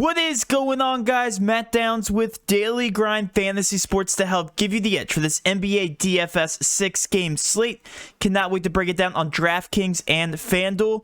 What is going on, guys? Matt Downs with Daily Grind Fantasy Sports to help give you the edge for this NBA DFS 6-game slate. Cannot wait to break it down on Draftkings and FANDUEL.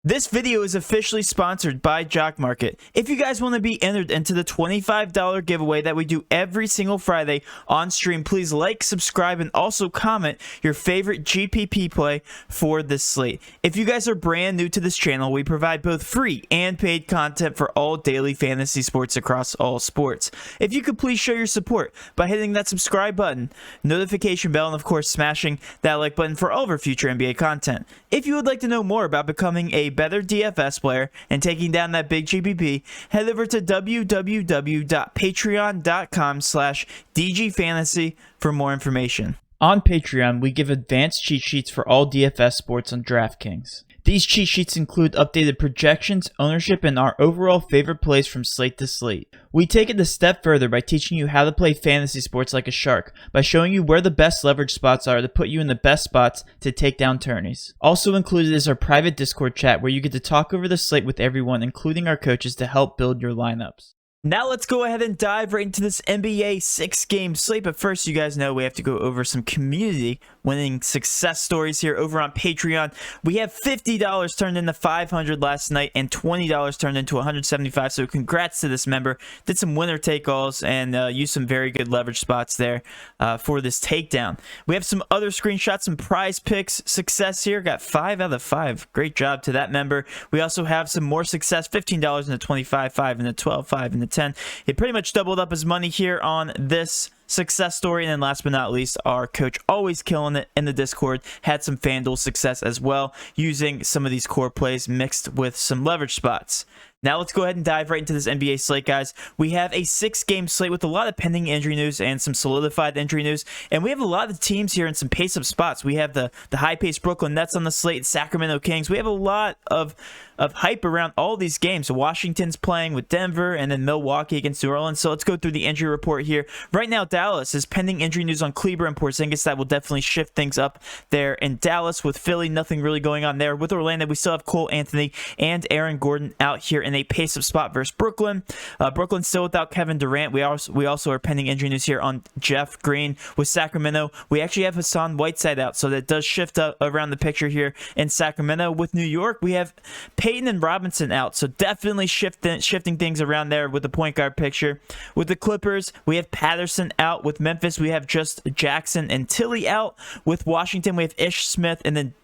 This video is officially sponsored by Jock Market. If you guys want to be entered into the $25 giveaway that we do every single Friday on stream, please like, subscribe, and also comment your favorite GPP play for this slate. If you guys are brand new to this channel, we provide both free and paid content for all daily fantasy sports across all sports. If you could please show your support by hitting that subscribe button, notification bell, and of course smashing that like button for all of our future NBA content. If you would like to know more about becoming a better DFS player and taking down that big GPP, head over to www.patreon.com/DGFantasy for more information. On Patreon, we give advanced cheat sheets for all DFS sports on Draftkings. These cheat sheets include updated projections, ownership, and our overall favorite plays from slate to slate. We take it a step further by teaching you how to play fantasy sports like a shark, by showing you where the best leverage spots are to put you in the best spots to take down tourneys. Also included is our private Discord chat where you get to talk over the slate with everyone, including our coaches, to help build your lineups. Now let's go ahead and dive right into this NBA 6-game slate. But first, you guys know we have to go over some community winning success stories here over on Patreon. We have $50 turned into $500 last night and $20 turned into $175. So congrats to this member. Did some winner take-alls and used some very good leverage spots there for this takedown. We have some other screenshots, some prize picks success here. Got 5 out of 5. Great job to that member. We also have some more success, $15 into $25, $5 into $12, $5 into 10. It pretty much doubled up his money here on this success story. And then last but not least, our coach, always killing it in the Discord, had some FanDuel success as well, using some of these core plays mixed with some leverage spots. Now let's go ahead and dive right into this NBA slate, guys. We have a 6-game slate with a lot of pending injury news and some solidified injury news. And we have a lot of teams here in some pace-up spots. We have the high-paced Brooklyn Nets on the slate, Sacramento Kings. We have a lot of hype around all these games. So Washington's playing with Denver and then Milwaukee against New Orleans. So let's go through the injury report here. Right now, Dallas is pending injury news on Kleber and Porzingis. That will definitely shift things up there in Dallas. With Philly, nothing really going on there. With Orlando, we still have Cole Anthony and Aaron Gordon out here in a pace-up spot versus Brooklyn. Brooklyn still without Kevin Durant. We also are pending injury news here on Jeff Green. With Sacramento, we actually have Hassan Whiteside out, so that does shift up around the picture here in Sacramento. With New York, we have Payton and Robinson out, so definitely shifting things around there with the point guard picture. With the Clippers, we have Patterson out. With Memphis, we have just Jackson and Tilly out. With Washington, we have Ish Smith, and then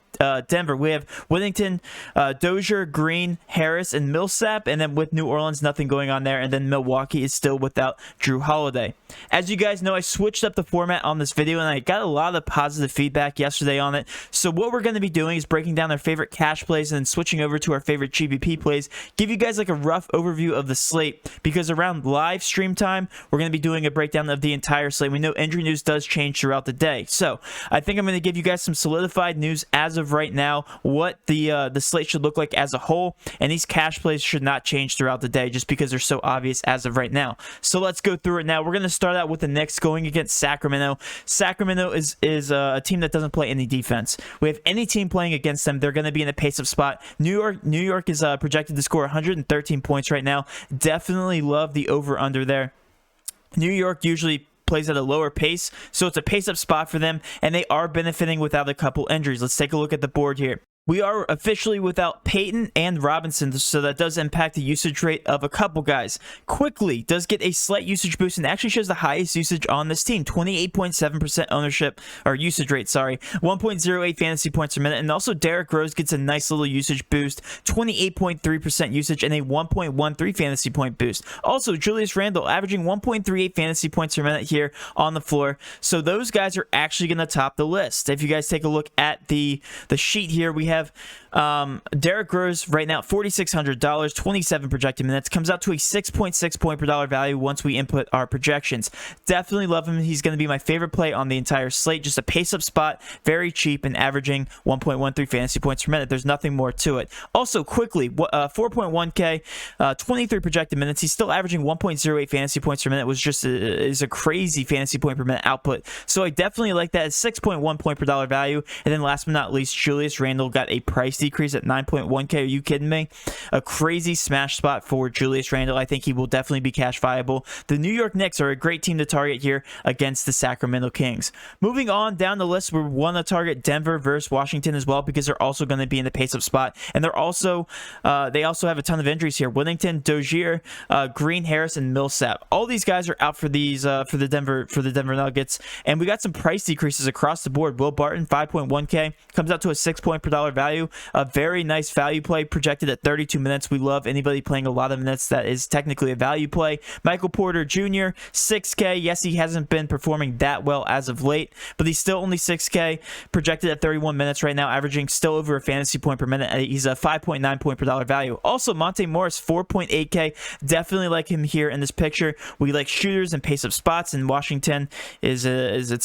Denver, we have Whittington, Dozier, Green, Harris, and Millsap. And then with New Orleans, nothing going on there. And then Milwaukee is still without Drew Holiday. As you guys know, I switched up the format on this video, and I got a lot of positive feedback yesterday on it. So what we're going to be doing is breaking down our favorite cash plays and then switching over to our favorite GPP plays. Give you guys like a rough overview of the slate, because around live stream time, we're going to be doing a breakdown of the entire slate. We know injury news does change throughout the day. So I think I'm going to give you guys some solidified news as of right now, what the slate should look like as a whole, and these cash plays should not change throughout the day just because they're so obvious as of right now. So let's go through it now. We're going to start out with the Knicks going against Sacramento. Sacramento is a team that doesn't play any defense. We have any team playing against them, they're going to be in a pace-up spot. New York is projected to score 113 points right now. Definitely love the over-under there. New York usually plays at a lower pace, so it's a pace-up spot for them, and they are benefiting without a couple injuries. Let's take a look at the board here. We are officially without Payton and Robinson, so that does impact the usage rate of a couple guys. Quickly does get a slight usage boost and actually shows the highest usage on this team, 28.7% ownership, or usage rate, sorry, 1.08 fantasy points per minute. And also Derrick Rose gets a nice little usage boost, 28.3% usage and a 1.13 fantasy point boost. Also, Julius Randle averaging 1.38 fantasy points per minute here on the floor. So those guys are actually going to top the list. If you guys take a look at the sheet here, we have Derrick Rose right now, $4,600, 27 projected minutes. Comes out to a 6.6 point per dollar value once we input our projections. Definitely love him. He's going to be my favorite play on the entire slate. Just a pace-up spot, very cheap, and averaging 1.13 fantasy points per minute. There's nothing more to it. Also, quickly, 4.1K, 23 projected minutes. He's still averaging 1.08 fantasy points per minute, which just is a crazy fantasy point per minute output. So I definitely like that. It's 6.1 point per dollar value. And then last but not least, Julius Randle got got a price decrease at 9.1K. Are you kidding me? A crazy smash spot for Julius Randle. I think he will definitely be cash viable. The New York Knicks are a great team to target here against the Sacramento Kings. Moving on down the list, we want to target Denver versus Washington as well, because they're also going to be in the pace-up spot, and they also have a ton of injuries here. Whittington, Dozier, Green, Harris, and Millsap. All these guys are out for these for the Denver Nuggets, and we got some price decreases across the board. Will Barton, 5.1K, comes out to a 6 point per dollar value. A very nice value play, projected at 32 minutes. We love anybody playing a lot of minutes. That is technically a value play. Michael Porter Jr., 6K. Yes, he hasn't been performing that well as of late, but he's still only 6K, projected at 31 minutes right now, averaging still over a fantasy point per minute. He's a 5.9 point per dollar value. Also, Monte Morris, 4.8K. Definitely like him here in this picture. We like shooters and pace-up spots, and Washington it's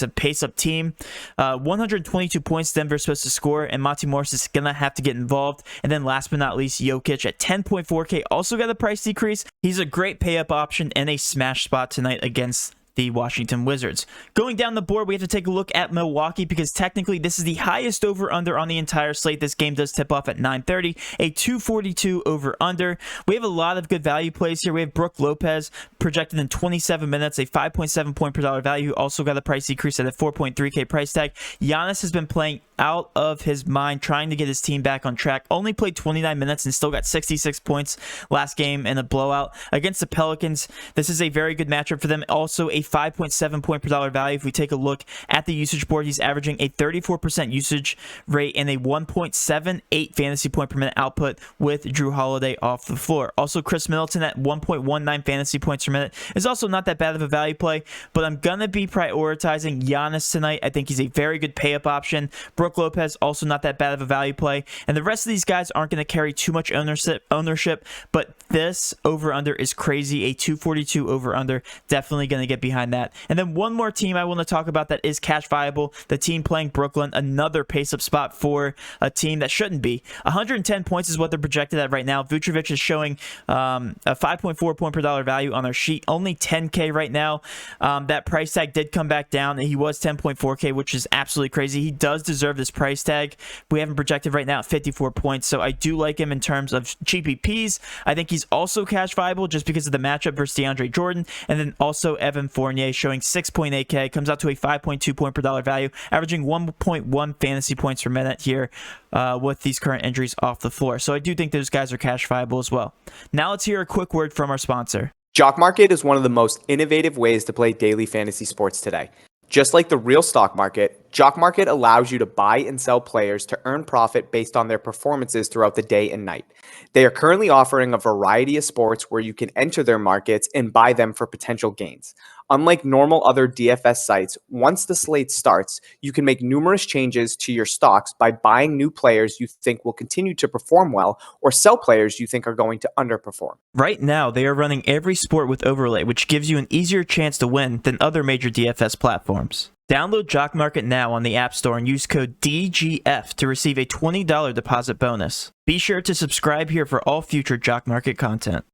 a pace-up team. 122 points Denver's supposed to score, and Monte Morris is gonna have to get involved. And then last but not least, Jokic at 10.4K, also got a price decrease. He's a great pay-up option and a smash spot tonight against the Washington Wizards. Going down the board, we have to take a look at Milwaukee, because technically this is the highest over-under on the entire slate. This game does tip off at 9:30, a 242 over-under. We have a lot of good value plays here. We have Brook Lopez projected in 27 minutes, a 5.7 point per dollar value. Also got a price decrease at a 4.3K price tag. Giannis has been playing out of his mind, trying to get his team back on track. Only played 29 minutes and still got 66 points last game in a blowout against the Pelicans. This is a very good matchup for them. Also a 5.7 point per dollar value. If we take a look at the usage board, he's averaging a 34% usage rate and a 1.78 fantasy point per minute output with Drew Holiday off the floor. Also, Chris Middleton at 1.19 fantasy points per minute is also not that bad of a value play, but I'm going to be prioritizing Giannis tonight. I think he's a very good pay-up option. Brook Lopez, also not that bad of a value play. And the rest of these guys aren't going to carry too much ownership, but this over-under is crazy. A 242 over-under, definitely going to get behind that. And then one more team I want to talk about that is cash viable, the team playing Brooklyn, another pace-up spot for a team that shouldn't be. 110 points is what they're projected at right now. Vucevic is showing a 5.4 point per dollar value on their sheet, only 10K right now. That price tag did come back down, and he was 10.4K, which is absolutely crazy. He does deserve this price tag. We have him projected right now at 54 points, so I do like him in terms of GPPs. I think he's also cash viable just because of the matchup versus DeAndre Jordan. And then also Evan Fournier showing 6.8K, comes out to a 5.2 point per dollar value, averaging 1.1 fantasy points per minute here with these current injuries off the floor. So I do think those guys are cash viable as well. Now let's hear a quick word from our sponsor. Jock Market is one of the most innovative ways to play daily fantasy sports today. Just like the real stock market, Jock Market allows you to buy and sell players to earn profit based on their performances throughout the day and night. They are currently offering a variety of sports where you can enter their markets and buy them for potential gains. Unlike normal other DFS sites, once the slate starts, you can make numerous changes to your stocks by buying new players you think will continue to perform well, or sell players you think are going to underperform. Right now, they are running every sport with overlay, which gives you an easier chance to win than other major DFS platforms. Download Jock Market now on the App Store and use code DGF to receive a $20 deposit bonus. Be sure to subscribe here for all future Jock Market content.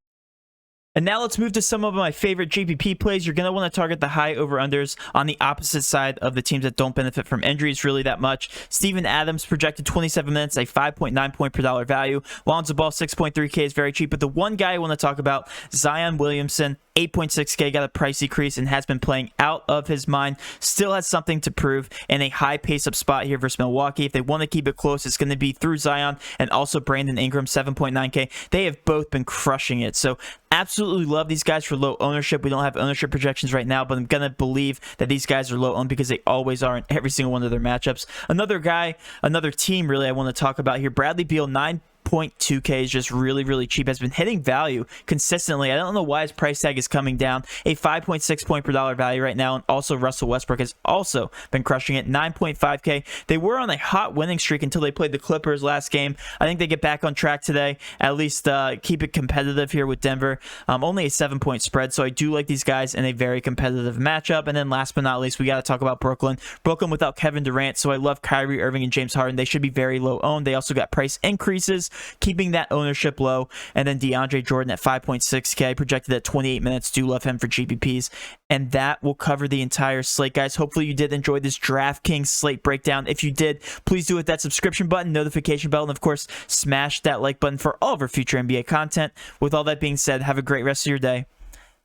And now let's move to some of my favorite GPP plays. You're going to want to target the high over-unders on the opposite side of the teams that don't benefit from injuries really that much. Steven Adams projected 27 minutes, a 5.9 point per dollar value. Lonzo Ball, 6.3K is very cheap. But the one guy I want to talk about, Zion Williamson, 8.6K, got a price decrease and has been playing out of his mind. Still has something to prove in a high pace-up spot here versus Milwaukee. If they want to keep it close, it's going to be through Zion and also Brandon Ingram, 7.9K. They have both been crushing it. So absolutely love these guys for low ownership. We don't have ownership projections right now, but I'm going to believe that these guys are low owned because they always are in every single one of their matchups. Another guy, another team really I want to talk about here, Bradley Beal, 9.2K is just really cheap. Has been hitting value consistently. I don't know why his price tag is coming down. A 5.6 point per dollar value right now. And also Russell Westbrook has also been crushing it. 9.5K. They were on a hot winning streak until they played the Clippers last game. I think they get back on track today. At least keep it competitive here with Denver. Only a 7-point spread. So I do like these guys in a very competitive matchup. And then last but not least, we got to talk about Brooklyn. Brooklyn without Kevin Durant. So I love Kyrie Irving and James Harden. They should be very low owned. They also got price increases keeping that ownership low. And then DeAndre Jordan at 5.6K, projected at 28 minutes. Do love him for GPPs. And that will cover the entire slate, guys. Hopefully you did enjoy this DraftKings slate breakdown. If you did, please do hit that subscription button, notification bell, and of course, smash that like button for all of our future NBA content. With all that being said, have a great rest of your day,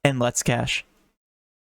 and let's cash.